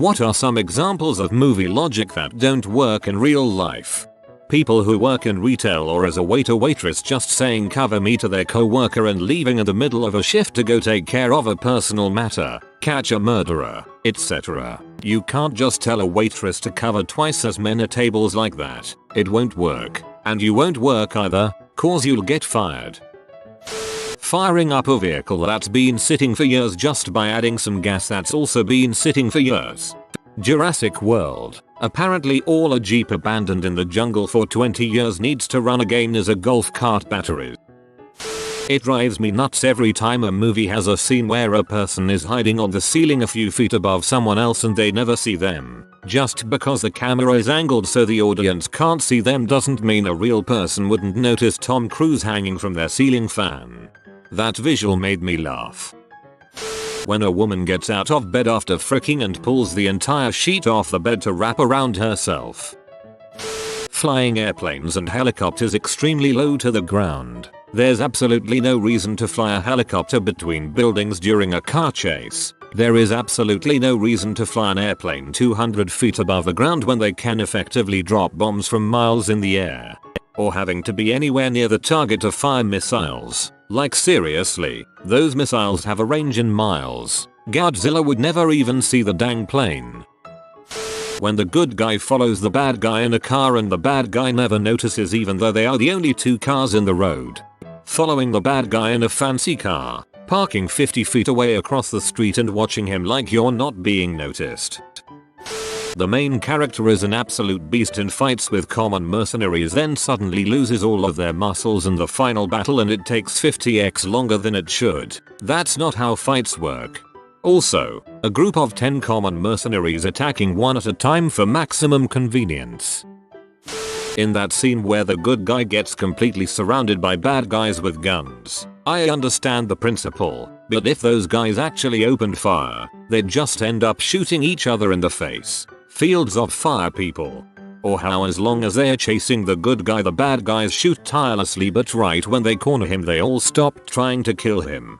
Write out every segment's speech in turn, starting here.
What are some examples of movie logic that don't work in real life? People who work in retail or as a waiter/waitress just saying "cover me" to their co-worker and leaving in the middle of a shift to go take care of a personal matter, catch a murderer, etc. You can't just tell a waitress to cover twice as many tables like that. It won't work. And you won't work either, cause you'll get fired. Firing up a vehicle that's been sitting for years just by adding some gas that's also been sitting for years. Jurassic World. Apparently all a Jeep abandoned in the jungle for 20 years needs to run again as a golf cart battery. It drives me nuts every time a movie has a scene where a person is hiding on the ceiling a few feet above someone else and they never see them. Just because the camera is angled so the audience can't see them doesn't mean a real person wouldn't notice Tom Cruise hanging from their ceiling fan. That visual made me laugh. When a woman gets out of bed after fricking and pulls the entire sheet off the bed to wrap around herself. Flying airplanes and helicopters extremely low to the ground. There's absolutely no reason to fly a helicopter between buildings during a car chase. There is absolutely no reason to fly an airplane 200 feet above the ground when they can effectively drop bombs from miles in the air. Or having to be anywhere near the target to fire missiles. Like seriously, those missiles have a range in miles. Godzilla would never even see the dang plane. When the good guy follows the bad guy in a car and the bad guy never notices even though they are the only two cars in the road. Following the bad guy in a fancy car, parking 50 feet away across the street and watching him like you're not being noticed. The main character is an absolute beast in fights with common mercenaries, then suddenly loses all of their muscles in the final battle and it takes 50x longer than it should. That's not how fights work. Also, a group of 10 common mercenaries attacking one at a time for maximum convenience. In that scene where the good guy gets completely surrounded by bad guys with guns, I understand the principle, but if those guys actually opened fire, they'd just end up shooting each other in the face. Fields of fire people. Or how as long as they're chasing the good guy the bad guys shoot tirelessly but right when they corner him they all stop trying to kill him.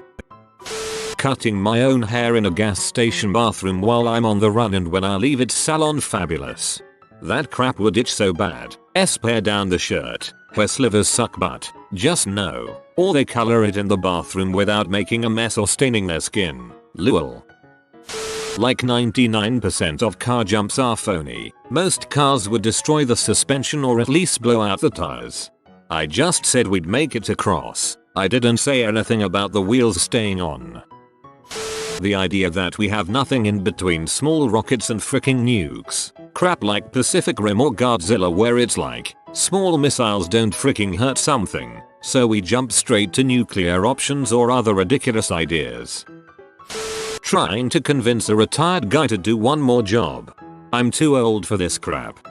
Cutting my own hair in a gas station bathroom while I'm on the run and when I leave it's salon fabulous. That crap would itch so bad. Tear down the shirt. Where slivers suck butt. Just no. Or they color it in the bathroom without making a mess or staining their skin. Lol. Like 99% of car jumps are phony. Most cars would destroy the suspension or at least blow out the tires. I just said we'd make it across. I didn't say anything about the wheels staying on. The idea that we have nothing in between small rockets and fricking nukes. Crap like Pacific Rim or Godzilla where it's like, small missiles don't fricking hurt something, so we jump straight to nuclear options or other ridiculous ideas. Trying to convince a retired guy to do one more job. I'm too old for this crap.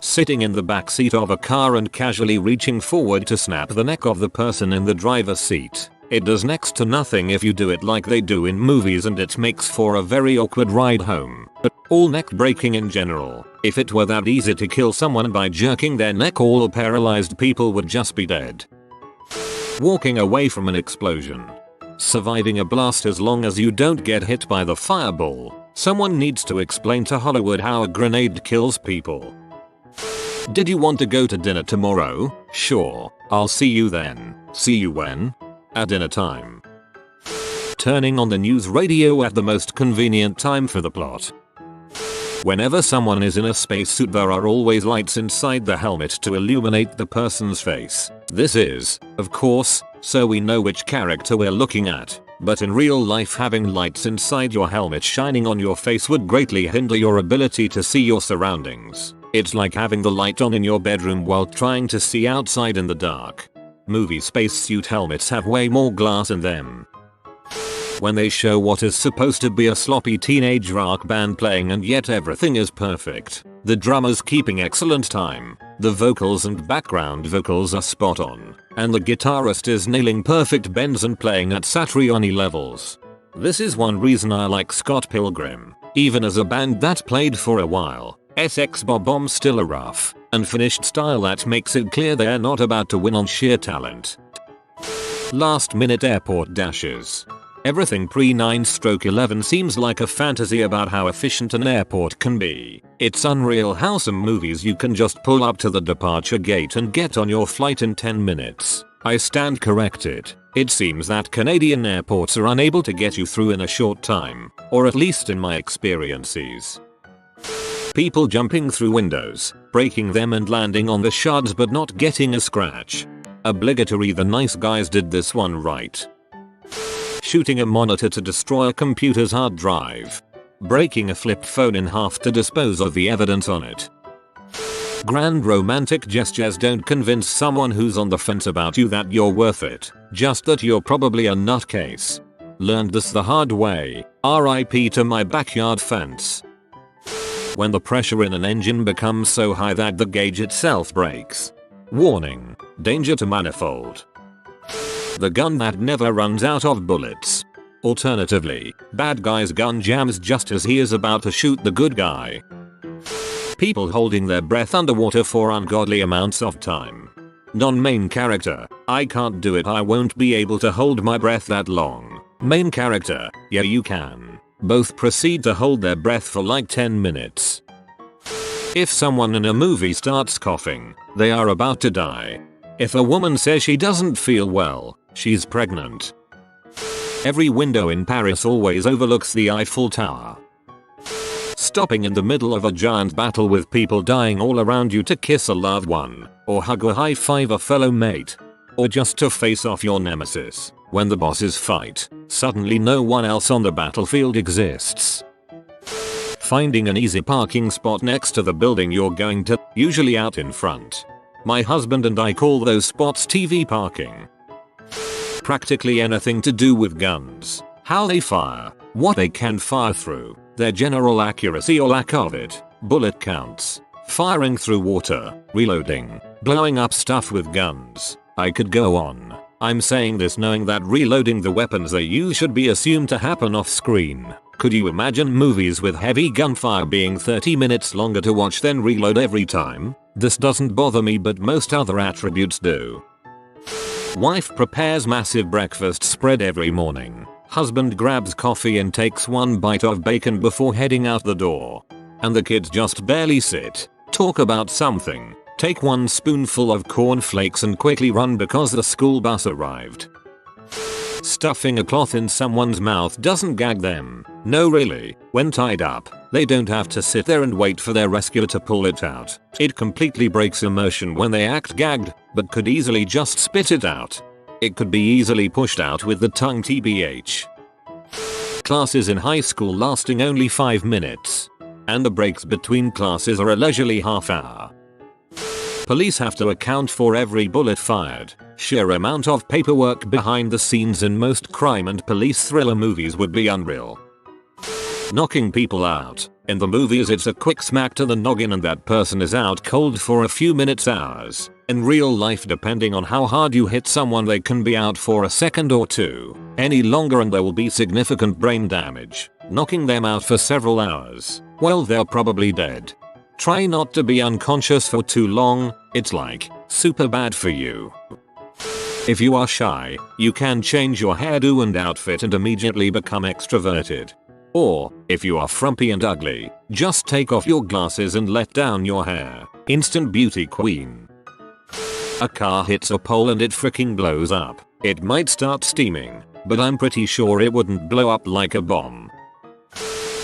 Sitting in the backseat of a car and casually reaching forward to snap the neck of the person in the driver's seat. It does next to nothing if you do it like they do in movies and it makes for a very awkward ride home. But all neck breaking in general. If it were that easy to kill someone by jerking their neck all paralyzed people would just be dead. Walking away from an explosion. Surviving a blast as long as you don't get hit by the fireball. Someone needs to explain to Hollywood how a grenade kills people. Did you want to go to dinner tomorrow? Sure. I'll see you then. See you when? At dinner time. Turning on the news radio at the most convenient time for the plot. Whenever someone is in a spacesuit there are always lights inside the helmet to illuminate the person's face. This is, of course, so we know which character we're looking at. But in real life having lights inside your helmet shining on your face would greatly hinder your ability to see your surroundings. It's like having the light on in your bedroom while trying to see outside in the dark. Movie spacesuit helmets have way more glass in them. When they show what is supposed to be a sloppy teenage rock band playing and yet everything is perfect. The drummer's keeping excellent time. The vocals and background vocals are spot on. And the guitarist is nailing perfect bends and playing at Satriani levels. This is one reason I like Scott Pilgrim. Even as a band that played for a while, SX Bob-Omb's still a rough, unfinished style that makes it clear they're not about to win on sheer talent. Last minute airport dashes. Everything pre 9/11 seems like a fantasy about how efficient an airport can be. It's unreal how some movies you can just pull up to the departure gate and get on your flight in 10 minutes. I stand corrected. It seems that Canadian airports are unable to get you through in a short time, or at least in my experiences. People jumping through windows, breaking them and landing on the shards but not getting a scratch. Obligatory, the nice guys did this one right. Shooting a monitor to destroy a computer's hard drive. Breaking a flip phone in half to dispose of the evidence on it. Grand romantic gestures don't convince someone who's on the fence about you that you're worth it, just that you're probably a nutcase. Learned this the hard way, RIP to my backyard fence. When the pressure in an engine becomes so high that the gauge itself breaks. Warning, danger to manifold. The gun that never runs out of bullets. Alternatively, bad guy's gun jams just as he is about to shoot the good guy. People holding their breath underwater for ungodly amounts of time. Non-main character, I can't do it, I won't be able to hold my breath that long. Main character, yeah you can. Both proceed to hold their breath for like 10 minutes. If someone in a movie starts coughing, they are about to die. If a woman says she doesn't feel well, she's pregnant. Every window in Paris always overlooks the Eiffel Tower. Stopping in the middle of a giant battle with people dying all around you to kiss a loved one, or hug or high five a fellow mate. Or just to face off your nemesis. When the bosses fight, suddenly no one else on the battlefield exists. Finding an easy parking spot next to the building you're going to, usually out in front. My husband and I call those spots TV parking. Practically anything to do with guns, how they fire, what they can fire through, their general accuracy or lack of it, bullet counts, firing through water, reloading, blowing up stuff with guns. I could go on. I'm saying this knowing that reloading the weapons they use should be assumed to happen off screen. Could you imagine movies with heavy gunfire being 30 minutes longer to watch than reload every time? This doesn't bother me, but most other attributes do. Wife prepares massive breakfast spread every morning. Husband grabs coffee and takes one bite of bacon before heading out the door. And the kids just barely sit, talk about something, take one spoonful of cornflakes and quickly run because the school bus arrived. Stuffing a cloth in someone's mouth doesn't gag them. No really, when tied up, they don't have to sit there and wait for their rescuer to pull it out. It completely breaks immersion when they act gagged, but could easily just spit it out. It could be easily pushed out with the tongue tbh. Classes in high school lasting only 5 minutes. And the breaks between classes are a leisurely half hour. Police have to account for every bullet fired. Sheer amount of paperwork behind the scenes in most crime and police thriller movies would be unreal. Knocking people out. In the movies it's a quick smack to the noggin and that person is out cold for a few minutes, hours. In real life, depending on how hard you hit someone, they can be out for a second or two. Any longer and there will be significant brain damage. Knocking them out for several hours, well, they're probably dead. Try not to be unconscious for too long, it's like super bad for you. If you are shy, you can change your hairdo and outfit and immediately become extroverted. Or, if you are frumpy and ugly, just take off your glasses and let down your hair. Instant beauty queen. A car hits a pole and it freaking blows up. It might start steaming, but I'm pretty sure it wouldn't blow up like a bomb.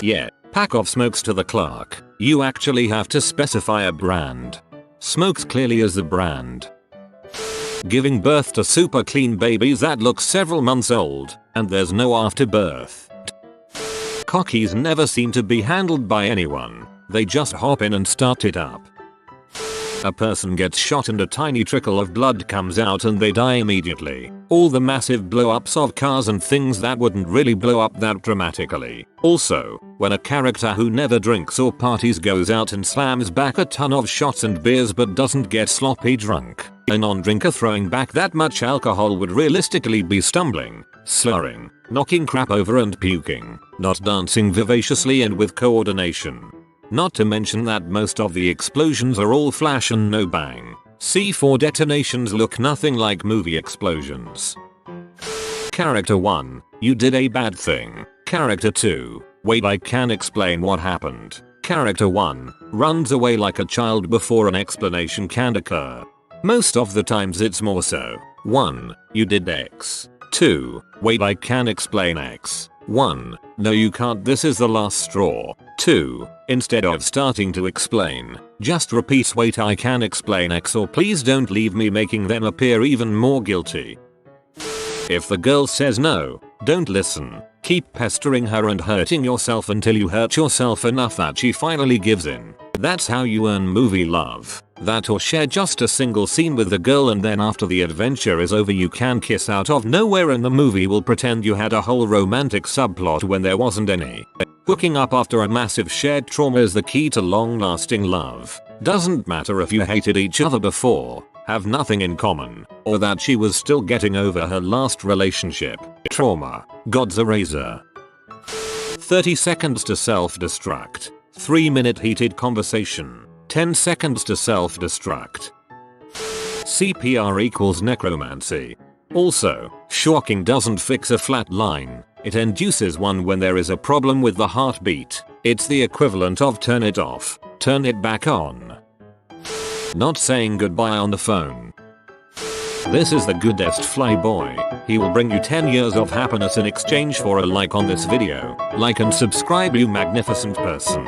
Yeah, pack of smokes to the clerk. You actually have to specify a brand. Smokes clearly is the brand. Giving birth to super clean babies that look several months old, and there's no afterbirth. Cockies never seem to be handled by anyone. They just hop in and start it up. A person gets shot and a tiny trickle of blood comes out and they die immediately. All the massive blow-ups of cars and things that wouldn't really blow up that dramatically. Also, when a character who never drinks or parties goes out and slams back a ton of shots and beers but doesn't get sloppy drunk, a non-drinker throwing back that much alcohol would realistically be stumbling, slurring, knocking crap over and puking, not dancing vivaciously and with coordination. Not to mention that most of the explosions are all flash and no bang. C4 detonations look nothing like movie explosions. Character 1, you did a bad thing. Character 2, wait, I can explain what happened. Character 1 runs away like a child before an explanation can occur. Most of the times it's more so. 1. You did X. 2. Wait, I can explain X. 1. No, you can't, this is the last straw. 2. Instead of starting to explain, just repeat wait, I can explain X, or please don't leave me, making them appear even more guilty. If the girl says no, don't listen. Keep pestering her and hurting yourself until you hurt yourself enough that she finally gives in. That's how you earn movie love. That, or share just a single scene with the girl, and then after the adventure is over you can kiss out of nowhere and the movie will pretend you had a whole romantic subplot when there wasn't any. Hooking up after a massive shared trauma is the key to long-lasting love. Doesn't matter if you hated each other before, have nothing in common, or that she was still getting over her last relationship. Trauma, God's eraser. 30 seconds to self-destruct. 3-minute heated conversation. 10 seconds to self-destruct. CPR equals necromancy. Also, shocking doesn't fix a flat line. It induces one when there is a problem with the heartbeat. It's the equivalent of turn it off, turn it back on. Not saying goodbye on the phone. This is the goodest flyboy. He will bring you 10 years of happiness in exchange for a like on this video. Like and subscribe, you magnificent person.